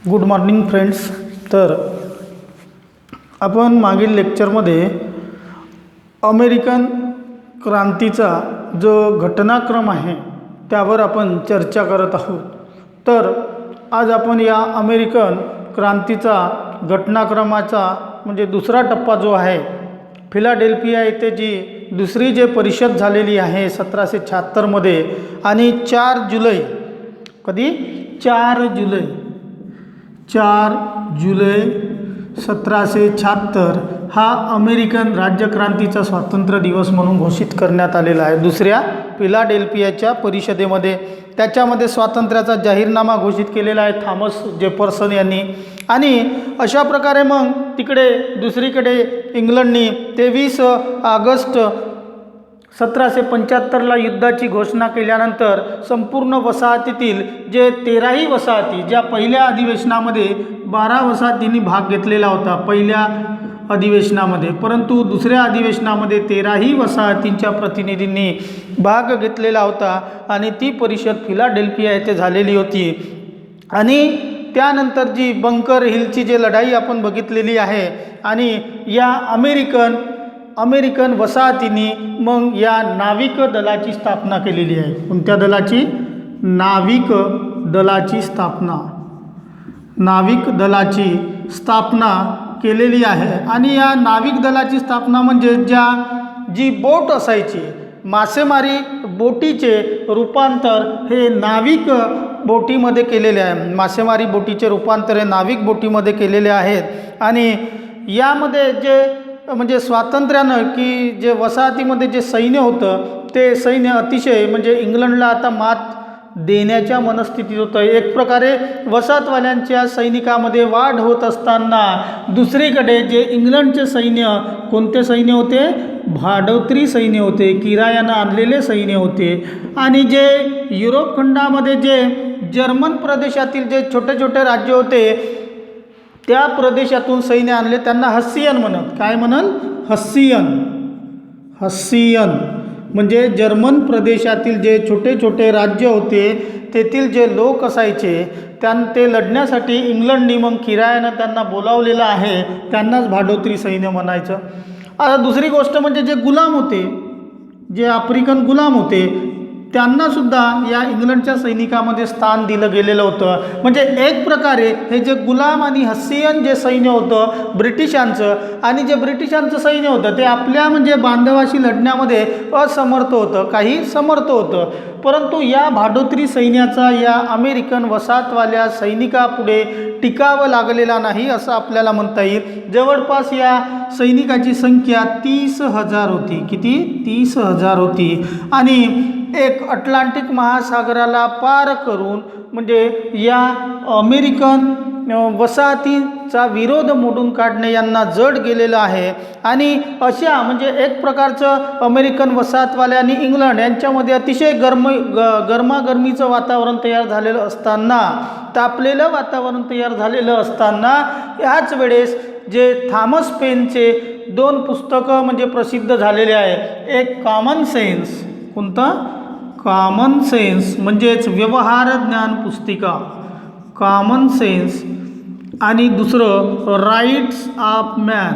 Good morning friends. तर आपण मागील लेक्चरमध्ये अमेरिकन क्रांतीचा जो घटनाक्रम आहे त्यावर आपण चर्चा करत आहोत. तर आज आपण या अमेरिकन क्रांतीचा घटनाक्रमाचा म्हणजे दुसरा टप्पा जो आहे, फिलाडेल्फिया येथे जी दुसरी जे परिषद झालेली आहे 1776 आणि 4 जुलै, कधी 4 जुलै 1776 हा अमेरिकन राज्यक्रांतीचा स्वातंत्र्य दिवस म्हणून घोषित करण्यात आलेला आहे दुसऱ्या फिलाडेल्फियाच्या परिषदेमध्ये. त्याच्यामध्ये स्वातंत्र्याचा जाहीरनामा घोषित केलेला आहे थॉमस जेफरसन यांनी. आणि अशा प्रकारे मग तिकडे दुसरीकडे इंग्लंडनी 23 ऑगस्ट 1775 युद्धाची घोषणा केल्यानंतर संपूर्ण वसाहतीतील जे 13ही वसाहती, ज्या पहिल्या अधिवेशनामध्ये 12 वसाहतींनी भाग घेतलेला होता पहिल्या अधिवेशनामध्ये, परंतु दुसऱ्या अधिवेशनामध्ये 13ही वसाहतींच्या प्रतिनिधींनी भाग घेतलेला होता आणि ती परिषद फिलाडेल्फिया येथे झालेली होती. आणि त्यानंतर जी बंकर हिलची जी लढाई आपण बघितलेली आहे आणि या अमेरिकन वसाहतींनी मग या नाविक दलाची स्थापना केलेली आहे. कोणत्या दलाची? नाविक दलाची स्थापना केलेली आहे. आणि या नाविक दलाची स्थापना म्हणजे जी बोट असायची, मासेमारी बोटीचे रूपांतर हे नाविक बोटीमध्ये केलेले आहे. मासेमारी बोटीचे रूपांतर हे नाविक बोटीमध्ये केलेले आहेत. आणि यामध्ये जे म्हणजे स्वातंत्र्यानं की जे वसाहतीमध्ये जे सैन्य होतं ते सैन्य अतिशय म्हणजे इंग्लंडला आता मात देण्याच्या मनस्थितीत होतं. एक प्रकारे वसाहतवाल्यांच्या सैनिकामध्ये वाढ होत असताना दुसरीकडे जे इंग्लंडचे सैन्य, कोणते सैन्य होते? भाडोत्री सैन्य होते, किरायानं आणलेले सैन्य होते. आणि जे युरोप खंडामध्ये जे जर्मन प्रदेशातील जे छोटे छोटे राज्य होते त्या प्रदेशातून सैन्य आणले, त्यांना हस्सियन म्हणत. काय म्हणल? हस्सियन म्हणजे जर्मन प्रदेशातील जे छोटे छोटे राज्य होते तेथील जे लोक असायचे ते लढण्यासाठी इंग्लंडनी मग किरायानं त्यांना बोलावलेलं आहे, त्यांनाच भाडोत्री सैन्य म्हणायचं. आता दुसरी गोष्ट म्हणजे जे गुलाम होते, जे आफ्रिकन गुलाम होते, त्यांनासुद्धा या इंग्लंडच्या सैनिकामध्ये स्थान दिलं गेलेलं होतं. म्हणजे एक प्रकारे हे जे गुलाम आणि हस्सियन जे सैन्य होतं ब्रिटिशांचं, आणि जे ब्रिटिशांचं सैन्य होतं ते आपल्या म्हणजे बांधवाशी लढण्यामध्ये असमर्थ होतं, काही समर्थ होतं. परंतु या भाडोत्री सैन्याचा या अमेरिकन वसाहतवाल्या सैनिकापुढे टिकावं लागलेला नाही असं आपल्याला म्हणता येईल. जवळपास या सैनिकाची संख्या 30,000 होती. किती? 30,000 होती. आणि एक अटलांटिक महासागराला पार करून म्हणजे या अमेरिकन वसाहतीचा विरोध मोडून काढणे यांना जड गेलेलं आहे. आणि अशा म्हणजे एक प्रकारचं अमेरिकन वसाहतवाले आणि इंग्लंड यांच्यामध्ये अतिशय गरमागरमीचं वातावरण तयार झालेलं असताना, तापलेलं वातावरण तयार झालेलं असताना ह्याच वेळेस जे थॉमस पेनचे 2 पुस्तकं म्हणजे प्रसिद्ध झालेले आहे. एक कॉमन सेन्स, कोणतं? कॉमन सेन्स म्हणजेच व्यवहार ज्ञान पुस्तिका, कॉमन सेन्स, आणि दुसरं राईट्स ऑफ मॅन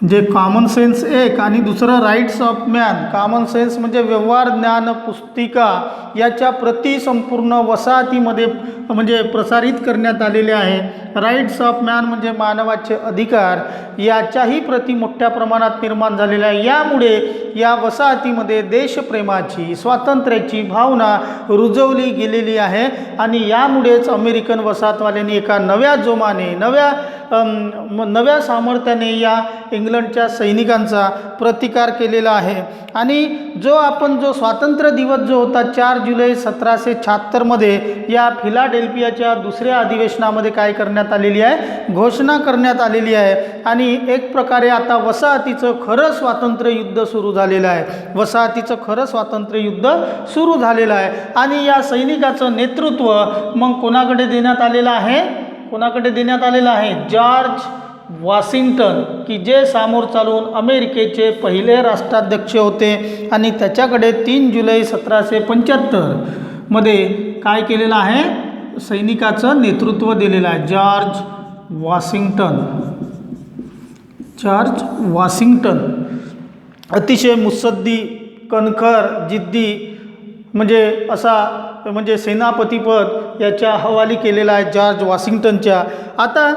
म्हणजे कॉमन सेन्स एक आणि दुसरं rights of man. Common sense म्हणजे व्यवहार ज्ञान पुस्तिका, याच्या प्रती संपूर्ण वसाहतीमध्ये म्हणजे प्रसारित करण्यात आलेले आहे. राईट्स ऑफ मॅन म्हणजे मानवाचे अधिकार, याच्याही प्रती मोठ्या प्रमाणात निर्माण झालेल्या आहे. यामुळे या वसाहतीमध्ये देशप्रेमाची, स्वातंत्र्याची भावना रुजवली गेलेली आहे. आणि यामुळेच अमेरिकन वसाहतवाल्यांनी एका नव्या जोमाने, नव्या सामर्थ्याने या इंग्लंडच्या सैनिकांचा प्रतिकार केलेला आहे. आणि जो स्वातंत्र्य दिवस जो होता 4 जुलै 1776 या फिलाडेल्फियाच्या दुसऱ्या अधिवेशनामध्ये काय करण्यात आलेली आहे? घोषणा करण्यात आलेली आहे. आणि एक प्रकारे आता वसाहतीचं खरं स्वातंत्र्य युद्ध सुरू झालेलं आहे. वसाहतीचं खरं स्वातंत्र्य युद्ध सुरू झालेलं आहे. आणि या सैनिकाचं नेतृत्व मग कोणाकडे देण्यात आलेलं आहे? जॉर्ज वॉशिंग्टन की जे सामोर चालून अमेरिकेचे पहिले राष्ट्राध्यक्ष होते आणि त्याच्याकडे 3 जुलै 1775 मध्ये काय केलेलं आहे, सैनिकाचं नेतृत्व दिलेलं आहे. जॉर्ज वॉशिंग्टन अतिशय मुत्सद्दी, कणखर, जिद्दी म्हणजे सेनापतीपद याच्या हवाली केलेला आहे जॉर्ज वॉशिंग्टनच्या. आता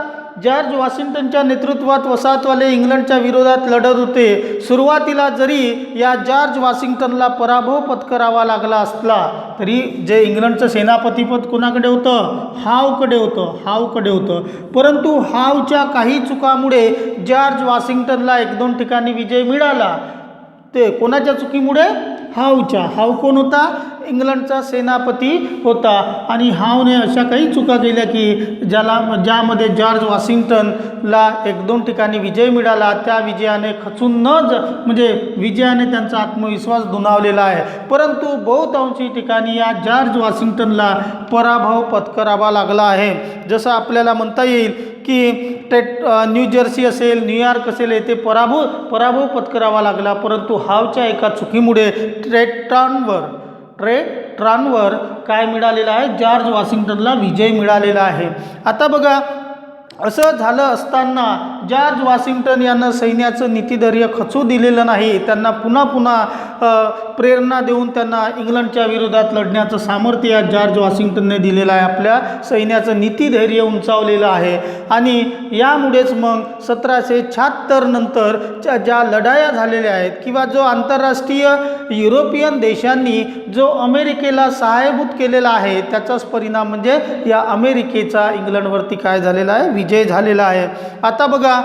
जॉर्ज वॉशिंग्टनच्या नेतृत्वात वसाहतवाले इंग्लंडच्या विरोधात लढत होते. सुरुवातीला जरी या जॉर्ज वॉशिंग्टनला पराभव पत्करावा लागला असला तरी जे इंग्लंडचं सेनापतीपद कोणाकडे होतं, हावकडे होतं. परंतु हावच्या काही चुकामुळे जॉर्ज वॉशिंग्टनला 1-2 ठिकाणी विजय मिळाला. ते कोणाच्या चुकीमुळे, हावच्या. हाव कोण होता, इंग्लंडचा सेनापती होता. आणि हावने अशा काही चुका केल्या की ज्यामध्ये जॉर्ज वॉशिंग्टनला 1-2 ठिकाणी विजय मिळाला. त्या विजयाने खचून विजयाने त्यांचा आत्मविश्वास दुणावलेला आहे. परंतु बहुतांशी ठिकाणी या जॉर्ज वॉशिंग्टनला पराभव पत्करावा लागला आहे. जसं आपल्याला म्हणता येईल की न्यूजर्सी असेल, न्यूयॉर्क असेल, येथे पराभव पत्करावा लागला. परंतु हावच्या एका चुकीमुळे ट्रेटॉनवर काय मिळालेलं आहे, जॉर्ज वॉशिंग्टनला विजय मिळालेला आहे. आता बघा, असं झालं असताना जॉर्ज वॉशिंग्टन यांना सैन्याचं नीतिधैर्य खचू दिलेलं नाही. त्यांना पुन्हा प्रेरणा देऊन त्यांना इंग्लंडच्या विरोधात लढण्याचं सामर्थ्य या जॉर्ज वॉशिंग्टनने दिलेलं आहे. आपल्या सैन्याचं नीतिधैर्य उंचावलेलं आहे. आणि यामुळेच मग 1776 नंतर ज्या लढाया झालेल्या आहेत किंवा जो आंतरराष्ट्रीय युरोपियन देशांनी जो अमेरिकेला सहाय्यभूत केलेला आहे त्याचाच परिणाम म्हणजे या अमेरिकेचा इंग्लंडवरती काय झालेला आहे, विजय झालेला आहे. आता बघा,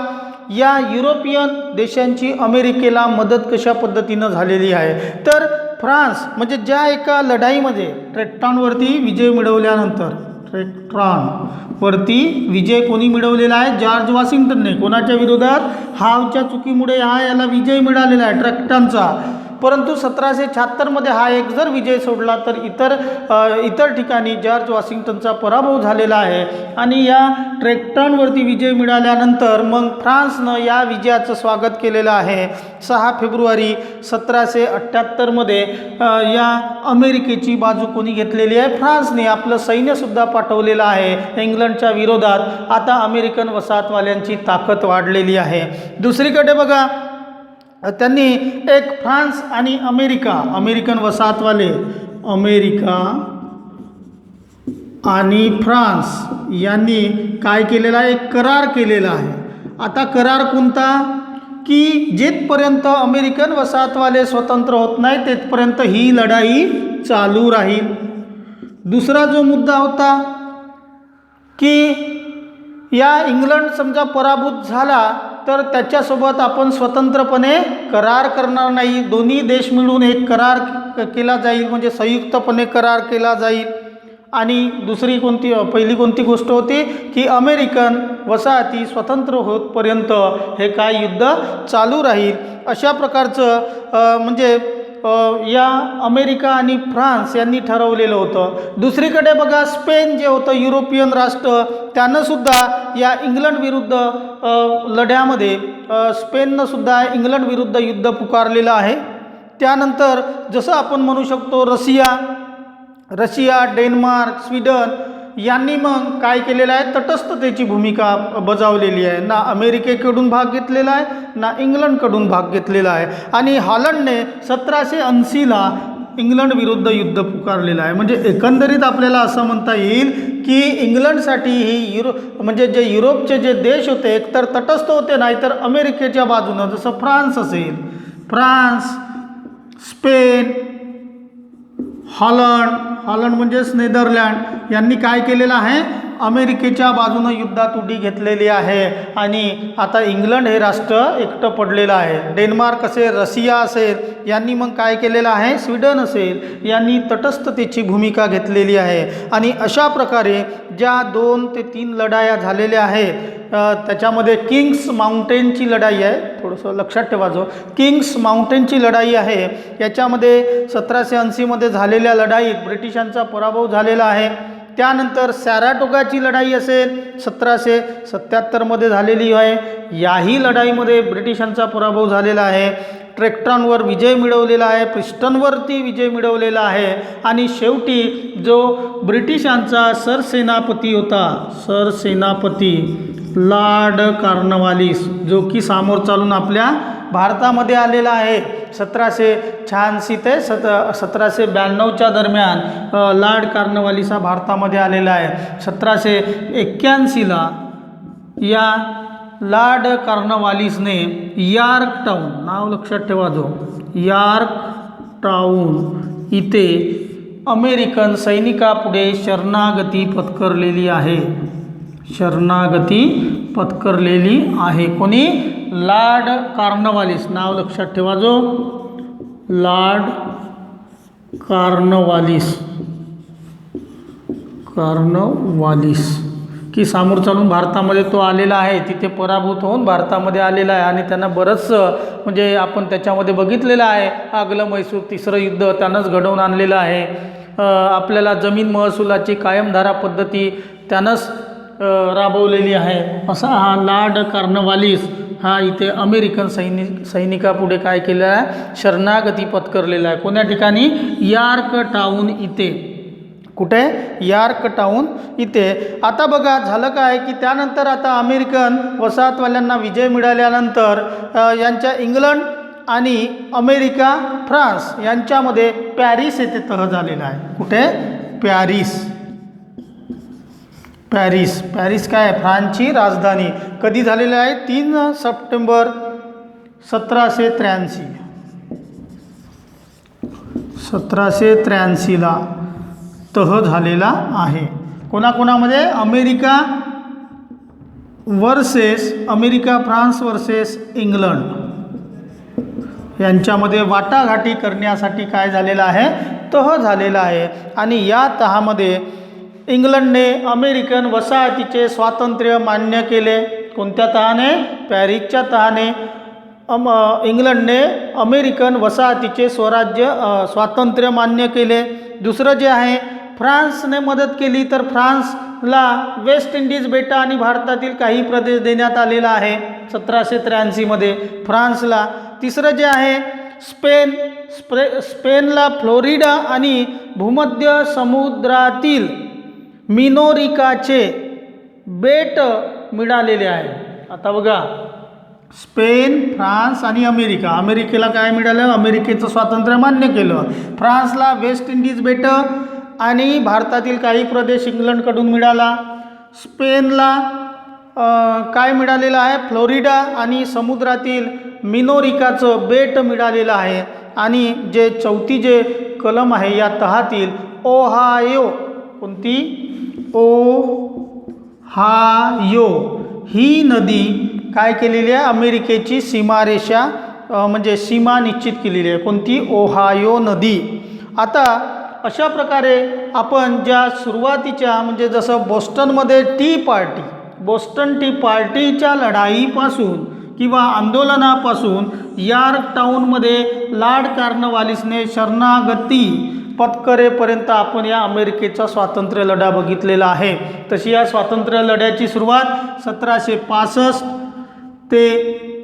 या युरोपियन देशांची अमेरिकेला मदत कशा पद्धतीनं झालेली आहे, तर फ्रान्स म्हणजे ज्या एका लढाईमध्ये ट्रेटॉनवरती विजय मिळवल्यानंतर, ट्रेटॉनवरती विजय कोणी मिळवलेला आहे, जॉर्ज वॉशिंग्टनने. कोणाच्या विरोधात, हावच्या चुकीमुळे याला विजय मिळालेला आहे, ट्रेटॉनचा. परंतु 1776 मध्ये हा एक जर विजय सोडला तर इतर ठिकाणी जॉर्ज वॉशिंग्टनचा पराभव झालेला आहे. आणि या ट्रेटॉनवरती विजय मिळाल्यानंतर मग फ्रान्सनं या विजयाचं स्वागत केलेलं आहे. 6 फेब्रुवारी 1778 मध्ये या अमेरिकेची बाजू कोणी घेतलेली आहे, फ्रान्सने. आपलं सैन्यसुद्धा पाठवलेलं आहे इंग्लंडच्या विरोधात. आता अमेरिकन वसाहतवाल्यांची ताकद वाढलेली आहे. दुसरीकडे बघा, त्यांनी एक फ्रान्स आणि अमेरिकन वसाहतवाले, अमेरिका आणि फ्रान्स यांनी काय केलेला आहे, एक करार केलेला आहे. आता करार कोणता, की जिथपर्यंत अमेरिकन वसाहतवाले स्वतंत्र होत नाही तिथपर्यंत ही लढाई चालू राहील. दुसरा जो मुद्दा होता की या इंग्लंड समजा पराभूत झाला तर त्याच्यासोबत आपण स्वतंत्रपणे करार करणार नाही. दोन्ही देश मिळून एक करार केला जाईल, म्हणजे संयुक्तपणे करार केला जाईल. आणि पहिली कोणती गोष्ट होती की अमेरिकन वसाहती स्वतंत्र होतपर्यंत हे काय युद्ध चालू राहील. अशा प्रकारचं या अमेरिका आणि फ्रान्स यांनी ठरवलेलं होतं. दुसरीकडे बघा, स्पेन जे होतं युरोपियन राष्ट्र, त्यानंसुद्धा या इंग्लंड विरुद्ध लढ्यामध्ये स्पेननंसुद्धा इंग्लंड विरुद्ध युद्ध पुकारलेलं आहे. त्यानंतर जसं आपण म्हणू शकतो रशिया, डेन्मार्क, स्वीडन यांनी मग काय केलेलं आहे, तटस्थतेची भूमिका बजावलेली आहे. ना अमेरिकेकडून भाग घेतलेला आहे, ना इंग्लंडकडून भाग घेतलेला आहे. आणि हॉलंडने 1780ला इंग्लंड विरुद्ध युद्ध पुकारलेलं आहे. म्हणजे एकंदरीत आपल्याला असं म्हणता येईल की इंग्लंडसाठी ही जे युरोपचे जे देश होते एकतर तटस्थ होते, नाहीतर अमेरिकेच्या बाजूनं, जसं फ्रान्स, स्पेन, हॉलंड म्हणजेच नेदरलँड यांनी काय केलेलं आहे, अमेरिकेच्या बाजूनं युद्धात उडी घेतलेली आहे. आणि आता इंग्लंड हे राष्ट्र एकटं पडलेलं आहे. डेन्मार्क असेल, रशिया असेल यांनी मग काय केलेलं आहे, स्वीडन असेल यांनी तटस्थतेची भूमिका घेतलेली आहे. आणि अशा प्रकारे ज्या 2 ते 3 लढाया झालेल्या आहेत त्याच्यामध्ये किंग्स माउंटेनची लढाई आहे, थोडंसं लक्षात ठेवायचं, किंग्स माउंटेनची लढाई आहे. याच्यामध्ये 1780 मध्ये झालेल्या लढाईत ब्रिटिशांचा पराभव झालेला आहे. त्यानंतर सॅराटोगाची लढाई असेल 1777मध्ये झालेली आहे. याही लढाईमध्ये ब्रिटिशांचा पराभव झालेला आहे. ट्रेक्टॉनवर विजय मिळवलेला आहे, प्रिस्टनवरती विजय मिळवलेला आहे आणि शेवटी जो ब्रिटिशांचा सरसेनापती होता, सरसेनापती लॉर्ड कॉर्नवालिस, जो की सामोर चालून आपल्या भारतामध्ये आलेला आहे 1786 ते 1792च्या दरम्यान लॉर्ड कॉर्नवालिस हा भारतामध्ये आलेला आहे. 1781ला या लॉर्ड कॉर्नवालिसने यॉर्क टाऊन, नाव लक्षात ठेवा, जो यॉर्क टाऊन इथे अमेरिकन सैनिकापुढे शरणागती पत्करलेली आहे. शरणागती पत्करलेली आहे. कोणी? Lord Cornwallis. नाव लक्षात ठेवा, जो लॉर्ड कॉर्नवालिस की सामोर चालून भारतामध्ये तो आलेला आहे. तिथे पराभूत होऊन भारतामध्ये आलेला आहे आणि त्यांना बरंचसं म्हणजे आपण त्याच्यामध्ये बघितलेलं आहे. आगलं मैसूर तिसरं युद्ध त्यानंच घडवून आणलेलं आहे. आपल्याला जमीन महसुलाची कायमधारा पद्धती त्यानंच राबवलेली आहे. असा हा लॉर्ड कॉर्नवालिस हा इथे अमेरिकन सैनिकापुढे काय केलेला आहे? शरणागती पत्करलेला आहे. कोण्या ठिकाणी? यॉर्क टाऊन इथे. कुठे? यॉर्क टाऊन इथे. आता बघा झालं काय की त्यानंतर आता अमेरिकन वसाहतवाल्यांना विजय मिळाल्यानंतर यांच्या इंग्लंड आणि अमेरिका, फ्रान्स यांच्यामध्ये पॅरिस येथे तह झालेला आहे. कुठे? पॅरिस काय आहे? फ्रान्सची राजधानी. कधी झालेलं आहे? 3 सप्टेंबर 1783. 1783ला तह झालेला आहे. कोणाकोणामध्ये? अमेरिका फ्रान्स वर्सेस इंग्लंड यांच्यामध्ये वाटाघाटी करण्यासाठी काय झालेलं आहे? तह झालेला आहे. आणि या तहामध्ये इंग्लंडने अमेरिकन वसाहतीचे स्वातंत्र्य मान्य केले. कोणत्या तहाने? पॅरिसच्या तहाने. इंग्लंडने अमेरिकन वसाहतीचे स्वातंत्र्य मान्य केले. दुसरं जे आहे, फ्रान्सने मदत केली, तर फ्रान्सला वेस्ट इंडिज बेटा आणि भारतातील काही प्रदेश देण्यात आलेला आहे 1783मध्ये फ्रान्सला. तिसरं जे आहे, स्पेनला फ्लोरिडा आणि भूमध्य समुद्रातील मिनोरिकाचे बेट मिळालेले आहे. आता बघा, स्पेन, फ्रान्स आणि अमेरिकेला काय मिळालं? अमेरिकेचं स्वातंत्र्य मान्य केलं. फ्रान्सला वेस्ट इंडिज बेट आणि भारतातील काही प्रदेश इंग्लंडकडून मिळाला. स्पेनला काय मिळालेलं आहे? फ्लोरिडा आणि समुद्रातील मिनोरिकाचं बेट मिळालेलं आहे. आणि जे चौथी जे कलम आहे या तहातील ओहायो, कोणती? ओहायो ही नदी काय केलेली आहे? अमेरिकेची सीमारेषा म्हणजे सीमा निश्चित केलेली आहे. कोणती? ओहायो नदी. आता अशा प्रकारे आपण ज्या सुरुवातीच्या म्हणजे जसं बोस्टन टी पार्टीच्या लढाईपासून किंवा आंदोलनापासून यॉर्क टाऊनमध्ये लॉर्ड कॉर्नवालिसने शरणागती पत्करेपर्यंत आपण या अमेरिकेचा स्वातंत्र्य लढा बघितलेला आहे. तशी या स्वातंत्र्य लढ्याची सुरुवात 1765 ते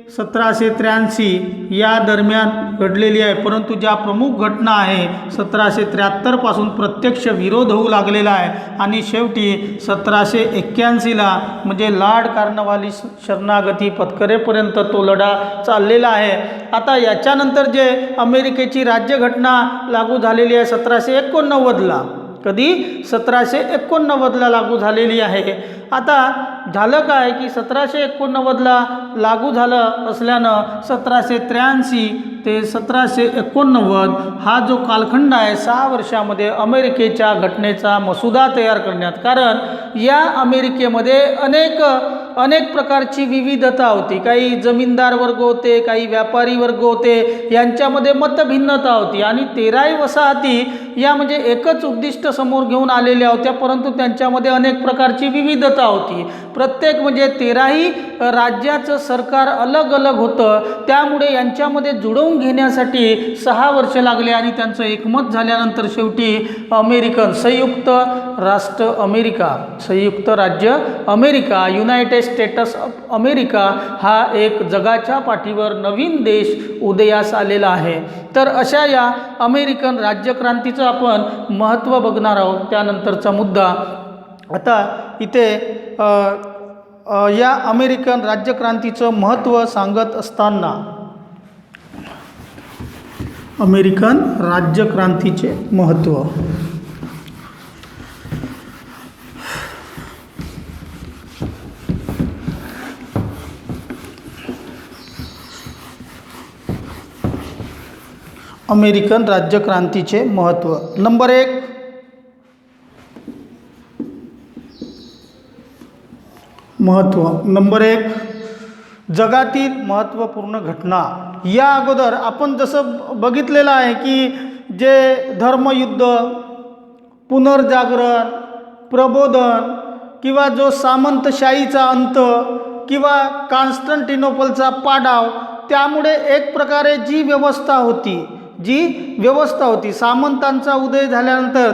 1783 या दरम्यान घडलेली आहे. परंतु ज्या प्रमुख घटना आहे 1773 पासून प्रत्यक्ष विरोध होऊ लागलेला आहे आणि शेवटी 1781ला म्हणजे लॉर्ड कॉर्नवालिस शरणागती पत्करेपर्यंत तो लढा चाललेला आहे. आता याच्यानंतर जे अमेरिकेची राज्यघटना लागू झालेली आहे 1789ला. कधी? 1789ला लागू झालेली आहे. आता झालं काय की 1789ला लागू झालं असल्यानं 1783 ते 1789 हा जो कालखंड आहे 6 वर्षामध्ये अमेरिकेच्या घटनेचा मसुदा तयार करण्यात, कारण या अमेरिकेमध्ये अनेक अनेक प्रकारची विविधता होती. काही जमीनदार वर्ग होते, काही व्यापारी वर्ग होते, यांच्यामध्ये मतभिन्नता होती. आणि 13ही वसाहती या म्हणजे एकच उद्दिष्ट समोर घेऊन आलेल्या होत्या, परंतु त्यांच्यामध्ये अनेक प्रकारची विविधता होती. प्रत्येक म्हणजे 13ही राज्याचं सरकार अलग अलग होतं, त्यामुळे यांच्यामध्ये जुळवून घेण्यासाठी 6 वर्ष लागले आणि त्यांचं एकमत झाल्यानंतर शेवटी संयुक्त राष्ट्र अमेरिका, संयुक्त राज्य America, United states of America हा एक जगाच्या पाठीवर नवीन देश उदयास आलेला आहे. तर अशा या अमेरिकन राज्यक्रांतीचं आपण महत्त्व बघणार आहोत. त्यानंतरचा मुद्दा आता इथे या अमेरिकन राज्यक्रांतीचं महत्त्व सांगत असताना अमेरिकन राज्यक्रांतीचे महत्त्व. अमेरिकन राज्यक्रांतीचे महत्त्व. नंबर 1, महत्त्व. नंबर 1, जगातील महत्त्वपूर्ण घटना. या अगोदर आपण जसं बघितलेलं आहे की जे धर्मयुद्ध, पुनर्जागरण, प्रबोधन किंवा जो सामंतशाहीचा अंत किंवा कॉन्स्टंटिनोपलचा पाडाव, त्यामुळे एक प्रकारे जी व्यवस्था होती सामंतांचा उदय झाल्यानंतर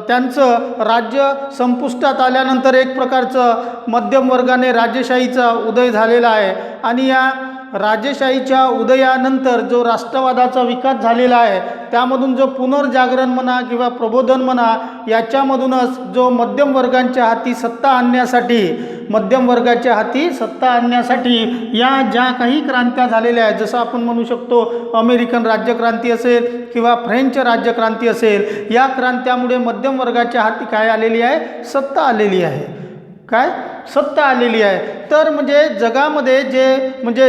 त्यांचं राज्य संपुष्टात आल्यानंतर एक प्रकारचं मध्यम वर्गाने राजेशाहीचा उदय झालेला आहे. आणि या राजेशाहीच्या उदयानंतर जो राष्ट्रवादाचा विकास झालेला आहे, त्यामधून जो पुनर्जागरण म्हणा किंवा प्रबोधन म्हणा, याच्यामधूनच जो मध्यम वर्गाच्या हाती सत्ता आणण्यासाठी या ज्या काही क्रांत्या झालेल्या आहेत, जसं आपण म्हणू शकतो अमेरिकन राज्यक्रांती असेल किंवा फ्रेंच राज्यक्रांती असेल, या क्रांत्यामुळे मध्यम वर्गाच्या हाती काय आलेली आहे? सत्ता आलेली आहे. तर म्हणजे जगामध्ये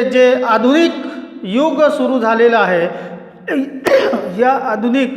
जे आधुनिक युग सुरू झालेलं आहे, या आधुनिक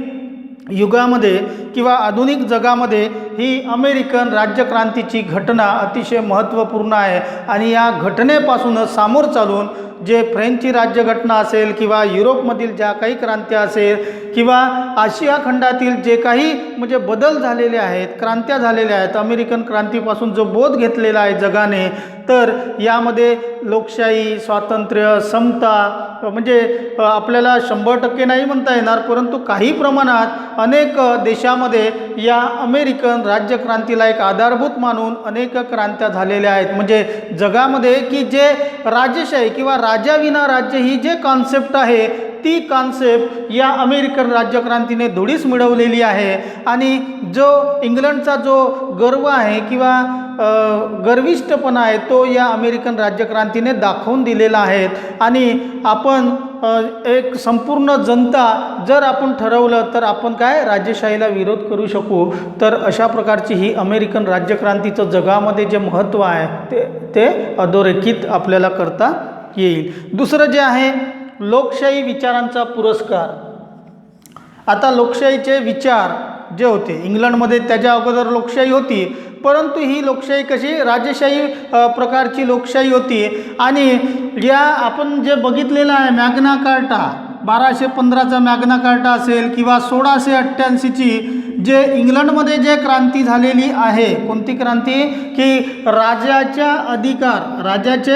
युगामध्ये किंवा आधुनिक जगामध्ये ही अमेरिकन राज्यक्रांतीची घटना अतिशय महत्त्वपूर्ण आहे. आणि या घटनेपासूनच सामोर चालून जे फ्रेंचची राज्यघटना असेल किंवा युरोपमधील ज्या काही क्रांत्या असेल किंवा आशिया खंडातील जे काही म्हणजे बदल झालेले आहेत, क्रांत्या झालेल्या आहेत, अमेरिकन क्रांतीपासून जो बोध घेतलेला आहे जगाने, तर यामध्ये लोकशाही, स्वातंत्र्य, समता म्हणजे आपल्याला 100% नाही म्हणता येणार, परंतु काही प्रमाणात अनेक देशामध्ये या अमेरिकन राज्यक्रांतीला एक आधारभूत मानून अनेक क्रांत्या झालेल्या आहेत. म्हणजे जगामध्ये की जे राजेशाही किंवा राजाविना राज्य ही जे कॉन्सेप्ट आहे, ती कॉन्सेप्ट या अमेरिकन राज्यक्रांतीने धुळीस मिळवलेली आहे. आणि जो इंग्लंडचा जो गर्व आहे किंवा गर्विष्ठपणा आहे, तो या अमेरिकन राज्यक्रांतीने दाखवून दिलेला आहे. आणि आपण एक संपूर्ण जनता जर आपण ठरवलं तर आपण काय राजेशाहीला विरोध करू शकू. तर अशा प्रकारची ही अमेरिकन राज्यक्रांतीचं जगामध्ये जे महत्त्व आहे ते अधोरेखित आपल्याला करता येईल. दुसरं जे आहे लोकशाही विचारांचा पुरस्कार. आता लोकशाहीचे विचार जे होते इंग्लंडमध्ये, त्याच्या अगोदर लोकशाही होती, परंतु ही लोकशाही कशी राजेशाही प्रकारची लोकशाही होती. आणि या आपण जे बघितलेलं आहे मॅग्ना कार्टा, 1215चा मॅग्ना कार्टा असेल किंवा 1688ची जे इंग्लंडमध्ये जे क्रांती झालेली आहे, कोणती क्रांती? की राजाचे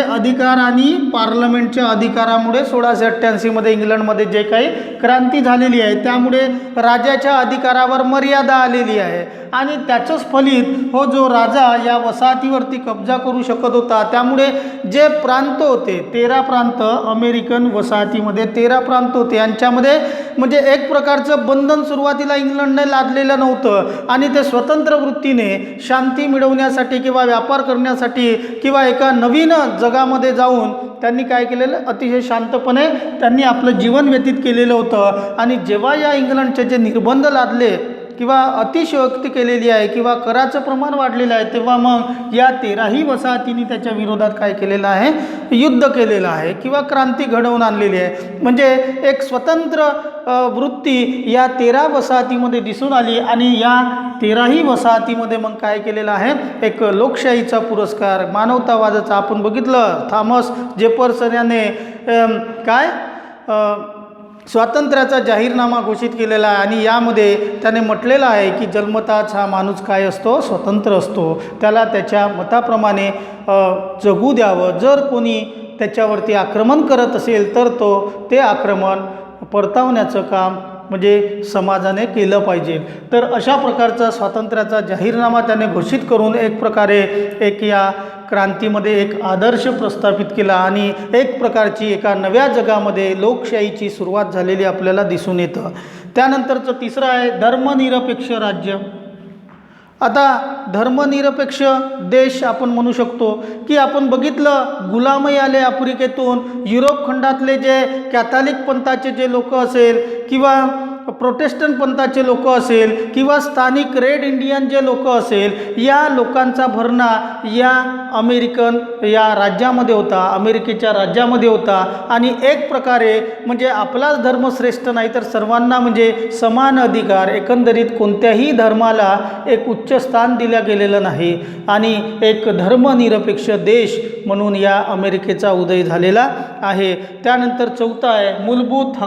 अधिकार आणि पार्लमेंटच्या अधिकारामुळे 1688मध्ये इंग्लंडमध्ये जे काही क्रांती झालेली आहे, त्यामुळे राजाच्या अधिकारावर मर्यादा आलेली आहे. आणि त्याचंच फलित हो जो राजा या वसाहतीवरती कब्जा करू शकत होता, त्यामुळे जे प्रांत होते 13 प्रांत, अमेरिकन वसाहतीमध्ये 13 प्रांत होते, यांच्यामध्ये म्हणजे एक प्रकारचं बंधन सुरुवातीला इंग्लंडने लादलेलं नव्हतं. आणि ते स्वतंत्र वृत्तीने शांती मिळवण्यासाठी किंवा व्यापार करण्यासाठी किंवा एका नवीन जगामध्ये जाऊन त्यांनी काय केलेलं, अतिशय शांतपणे त्यांनी आपलं जीवन व्यतीत केलेलं होतं. आणि जेव्हा या इंग्लंडचे जे निर्बंध लादले किंवा अतिशयोक्ती केलेली आहे किंवा कराचं प्रमाण वाढलेलं आहे, तेव्हा मग या 13ही वसाहतींनी त्याच्या विरोधात काय केलेलं आहे? युद्ध केलेलं आहे किंवा क्रांती घडवून आणलेली आहे. म्हणजे एक स्वतंत्र वृत्ती या 13 वसाहतीमध्ये दिसून आली आणि या 13ही वसाहतीमध्ये मग काय केलेलं आहे, एक लोकशाहीचा पुरस्कार, मानवतावादाचा आपण बघितलं. थॉमस जेफरसन याने काय स्वातंत्र्याचा जाहीरनामा घोषित केलेला आहे आणि यामध्ये त्याने म्हटलेलं आहे की जन्मताच हा माणूस काय असतो, स्वतंत्र असतो. त्याला त्याच्या मताप्रमाणे जगू द्यावं. जर कोणी त्याच्यावरती आक्रमण करत असेल तर ते आक्रमण परतावण्याचं काम म्हणजे समाजाने केलं पाहिजे. तर अशा प्रकारचा स्वातंत्र्याचा जाहीरनामा त्याने घोषित करून एक प्रकारे एक या क्रांतीमध्ये एक आदर्श प्रस्थापित केला आणि एक प्रकारची एका नव्या जगामध्ये लोकशाहीची सुरुवात झालेली आपल्याला दिसून येतं. त्यानंतरचं तिसरं आहे धर्मनिरपेक्ष राज्य. आता धर्मनिरपेक्ष देश आपण म्हणू शकतो की आपण बघितलं गुलामी आले आफ्रिकेतून, युरोप खंडातले जे कॅथॉलिक पंथाचे जे लोक असेल किंवा प्रोटेस्टंट पंथाचे लोक असेल किंवा स्थानिक रेड इंडियन जे लोक असेल, या लोकांचा भरणा या या राज्यामध्ये होता, अमेरिकेच्या राज्यामध्ये होता. आणि एक प्रकारे म्हणजे आपलाच धर्म श्रेष्ठ नाही तर सर्वांना म्हणजे समान अधिकार, एकंदरीत कोणत्याही धर्माला एक उच्च स्थान दिलं गेलेलं नाही आणि एक धर्मनिरपेक्ष देश म्हणून या अमेरिकेचा उदय झालेला आहे. त्यानंतर चौथा आहे मूलभूत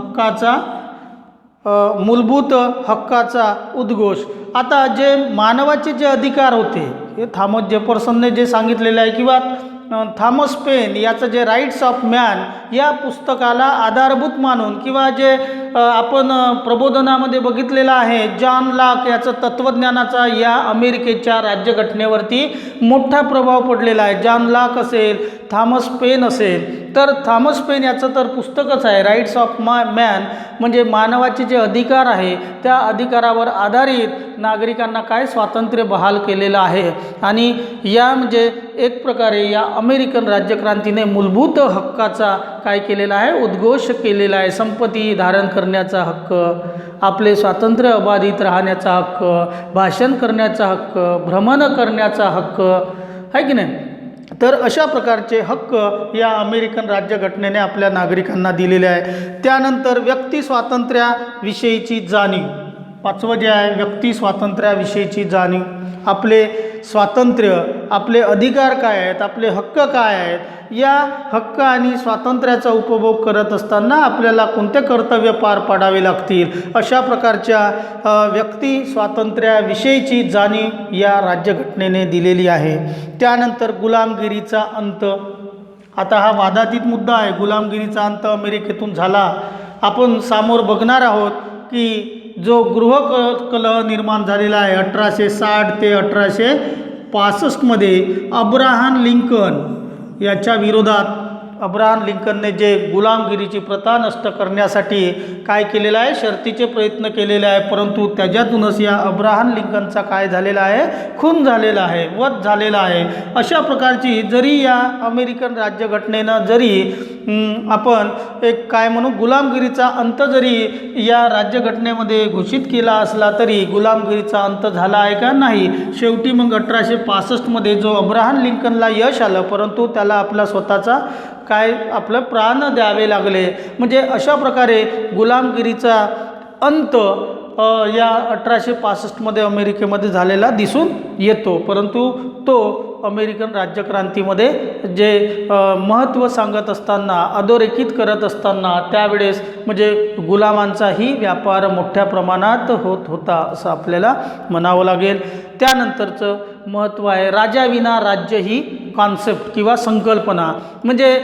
हक्काचा उद्घोष. आता जे मानवाचे जे अधिकार होते हे थॉमस जेफरसनने जे सांगितलेले आहे किंवा थॉमस पेन याचं जे राईट्स ऑफ मॅन या पुस्तकाला आधारभूत मानून किंवा जे आपण प्रबोधनामध्ये बघितलेलं आहे जॉन लॉक याचं तत्त्वज्ञानाचा या अमेरिकेच्या राज्यघटनेवरती मोठा प्रभाव पडलेला आहे. जॉन लॉक असेल, थॉमस पेन असेल, तर थॉमस पेन याचं तर पुस्तकच आहे राईट्स ऑफ मॅन, म्हणजे मानवाचे जे अधिकार आहे त्या अधिकारावर आधारित नागरिकांना काय स्वातंत्र्य बहाल केलेलं आहे. आणि या म्हणजे एक प्रकारे या अमेरिकन राज्यक्रांतीने मूलभूत हक्काचा काय केलेला आहे, उद्घोष केलेला आहे. संपत्ती धारण करण्याचा हक्क, आपले स्वातंत्र्य अबाधित राहण्याचा हक्क, भाषण करण्याचा हक्क, भ्रमण करण्याचा हक्क आहे की नाही. तर अशा प्रकारचे हक्क या अमेरिकन राज्यघटनेने आपल्या नागरिकांना दिलेले आहे. त्यानंतर व्यक्ती स्वातंत्र्याविषयीची जाणीव. पाचवं जे आहे व्यक्ती स्वातंत्र्याविषयीची जाणीव. आपले स्वातंत्र्य, आपले अधिकार काय आहेत, आपले हक्क काय आहेत, या हक्क आणि स्वातंत्र्याचा उपभोग करत असताना आपल्याला कोणते कर्तव्य पार पाडावे लागतील, अशा प्रकारच्या व्यक्ती स्वातंत्र्याविषयीची जाणीव या राज्यघटनेने दिलेली आहे. त्यानंतर गुलामगिरीचा अंत. आता हा वादातीत मुद्दा आहे. गुलामगिरीचा अंत अमेरिकेतून झाला. आपण समोर बघणार आहोत की जो गृहकलह निर्माण झालेला आहे 1860 ते 1865 अब्राहम लिंकन याच्या विरोधात, अब्राहम लिंकनने जे गुलामगिरीची प्रथा नष्ट करण्यासाठी काय केलेलं आहे, शर्तीचे प्रयत्न केलेले आहे. परंतु त्याच्यातूनच या अब्राहम लिंकनचा काय झालेला आहे, खून झालेला आहे, वध झालेला आहे. अशा प्रकारची जरी या अमेरिकन राज्यघटनेनं जरी आपण एक काय म्हणू गुलामगिरीचा अंत जरी या राज्यघटनेमध्ये घोषित केला असला तरी गुलामगिरीचा अंत झाला आहे का, नाही. शेवटी मग 1865 जो अब्राहम लिंकनला यश आलं, परंतु त्याला आपला स्वतःचा काय आपलं प्राण द्यावे लागले. म्हणजे अशा प्रकारे गुलामगिरीचा अंत या 1865 अमेरिकेमध्ये झालेला दिसून येतो. परंतु तो अमेरिकन राज्यक्रांतीमध्ये जे महत्त्व सांगत असताना, अधोरेखित करत असताना त्यावेळेस म्हणजे गुलामांचाही व्यापार मोठ्या प्रमाणात होत होता असं आपल्याला म्हणावं लागेल. त्यानंतरचं महत्त्व आहे राजाविना राज्य ही कॉन्सेप्ट किंवा संकल्पना. म्हणजे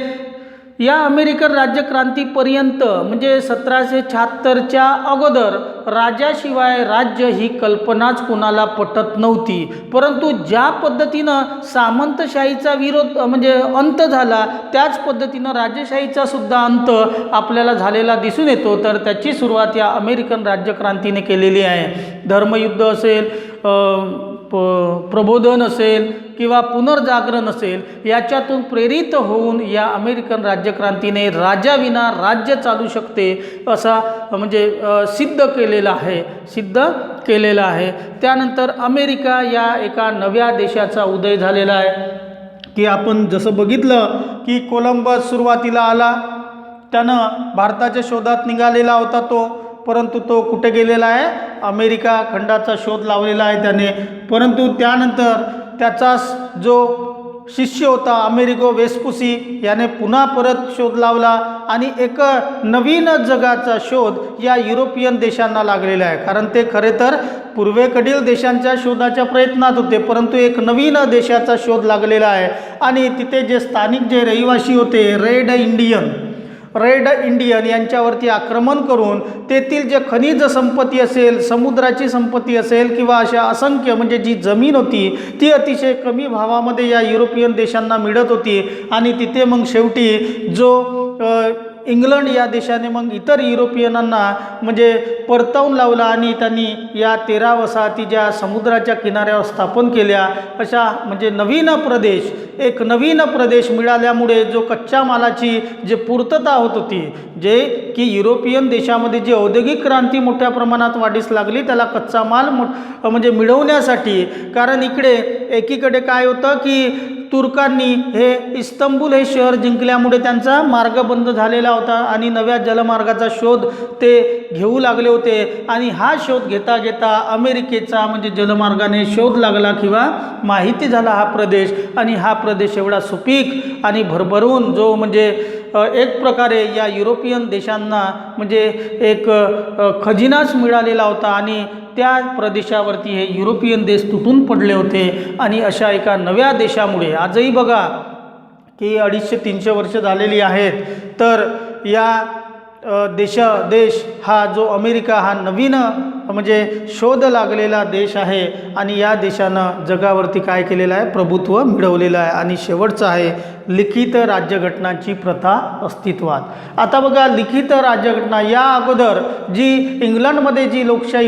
या अमेरिकन राज्यक्रांतीपर्यंत म्हणजे 1776च्या अगोदर राजाशिवाय राज्य ही कल्पनाच कोणाला पटत नव्हती. परंतु ज्या पद्धतीनं सामंतशाहीचा विरोध म्हणजे अंत झाला, त्याच पद्धतीनं राजेशाहीचा सुद्धा अंत आपल्याला झालेला दिसून येतो. तर त्याची सुरुवात या अमेरिकन राज्यक्रांतीने केलेली आहे. धर्मयुद्ध असेल, प्रबोधन असेल किंवा पुनर्जागरण असेल, याच्यातून प्रेरित होऊन या अमेरिकन राज्यक्रांतीने राजाविना राज्य चालू शकते असा म्हणजे सिद्ध केलेला आहे. त्यानंतर अमेरिका या एका नव्या देशाचा उदय झालेला आहे की आपण जसं बघितलं की कोलंबस सुरुवातीला आला, त्यानं भारताच्या शोधात निघालेला होता तो. परंतु तो कुठे गेलेला आहे, अमेरिका खंडाचा शोध लावलेला आहे त्याने. परंतु त्यानंतर त्याचाच जो शिष्य होता अमेरिगो वेस्पुसी याने पुन्हा परत शोध लावला आणि एक नवीन जगाचा शोध या युरोपियन देशांना लागलेला आहे. कारण ते खरे तर पूर्वेकडील देशांच्या शोधाच्या प्रयत्नात होते, परंतु एक नवीन देशाचा शोध लागलेला आहे. आणि तिथे जे स्थानिक जे रहिवासी होते रेड इंडियन यांच्यावरती आक्रमण करून तेथील जे खनिज संपत्ती असेल, समुद्राची संपत्ती असेल किंवा अशा असंख्य म्हणजे जी जमीन होती ती अतिशय कमी भावामध्ये या युरोपियन देशांना मिळत होती. आणि तिथे मग शेवटी जो इंग्लंड या देशाने मग इतर युरोपियनांना म्हणजे परतवून लावला आणि त्यांनी या 13 वसाहती ज्या समुद्राच्या किनाऱ्यावर स्थापन केल्या. अशा म्हणजे एक नवीन प्रदेश मिळाल्यामुळे जो कच्च्या मालाची जे पूर्तता होत होती, जे की युरोपियन देशामध्ये जी औद्योगिक क्रांती मोठ्या प्रमाणात वाढीस लागली त्याला कच्चा माल म्हणजे मिळवण्यासाठी. कारण इकडे एकीकडे काय होतं की तुर्कांनी हे इस्तंबूल हे शहर जिंकल्यामुळे त्यांचा मार्ग बंद झालेला होता आणि नव्या जलमार्गाचा शोध ते घेऊ लागले होते. आणि हा शोध घेता घेता अमेरिकेचा म्हणजे जलमार्गाने शोध लागला किंवा माहिती झाला हा प्रदेश. आणि हा प्रदेश एवढा सुपीक आणि भरभरून जो म्हणजे एक प्रकारे या युरोपियन देशांना म्हणजे एक खजिनाच मिळालेला होता. आणि त्या प्रदेशावरती हे युरोपियन देश तुटून पडले होते. आणि अशा एका नव्या देशामुळे आजही बघा की 250-300 वर्ष झालेली आहेत, तर या देश हा जो अमेरिका हा नवीन म्हणजे शोध लागलेला देश आहे. आणि या देशानं जगावरती काय केलेलं आहे, प्रभुत्व मिळवलेलं आहे. आणि शेवटचं आहे लिखित राज्यघटनाची प्रथा अस्तित्वात. आता बघा लिखित राज्यघटना या अगोदर जी इंग्लंडमध्ये जी लोकशाही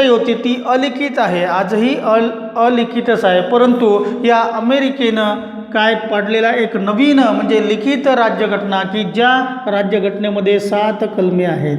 होती, ती अलिखित आहे, आजही अलिखितच आहे. परंतु या अमेरिकेनं काय पाडलेला एक नवीन म्हणजे लिखित राज्यघटना की ज्या राज्यघटनेमध्ये 7 कलमे आहेत.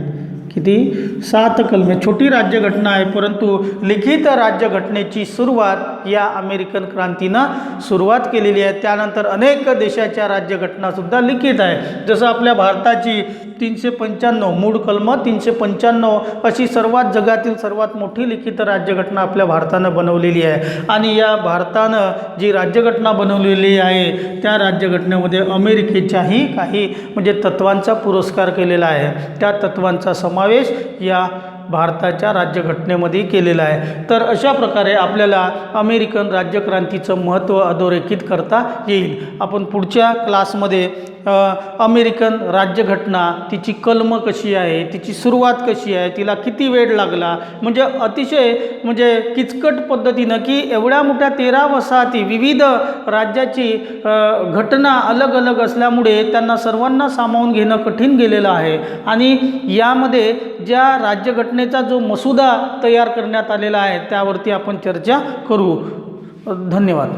किती? 7 कलमे. छोटी राज्यघटना आहे, परंतु लिखित राज्यघटनेची सुरुवात या अमेरिकन क्रांतीनं सुरुवात केलेली आहे. त्यानंतर अनेक देशाच्या राज्यघटनासुद्धा लिखित आहे. जसं आपल्या भारताची 395 मूळ कलम 395 अशी जगातील सर्वात मोठी लिखित राज्यघटना आपल्या भारतानं बनवलेली आहे. आणि या भारतानं जी राज्यघटना बनवलेली आहे त्या राज्यघटनेमध्ये अमेरिकेच्याही काही म्हणजे तत्वांचा पुरस्कार केलेला आहे. त्या तत्वांचा समावेश या भारताच्या राज्यघटनेमध्ये केलेला आहे. तर अशा प्रकारे आपल्याला अमेरिकन राज्यक्रांतीचं महत्त्व अधोरेखित करता येईल. आपण पुढच्या क्लासमध्ये अमेरिकन राज्यघटना, तिची कलम कशी आहे, तिची सुरुवात कशी आहे, तिला किती वेळ लागला, म्हणजे अतिशय म्हणजे किचकट पद्धतीनं की एवढ्या मोठ्या 13 वसाहती विविध राज्याची घटना अलग अलग असल्यामुळे त्यांना सर्वांना सामावून घेणं कठीण गेलेलं आहे. आणि यामध्ये ज्या राज्यघटनेचा जो मसुदा तयार करण्यात आलेला आहे त्यावरती आपण चर्चा करू. धन्यवाद.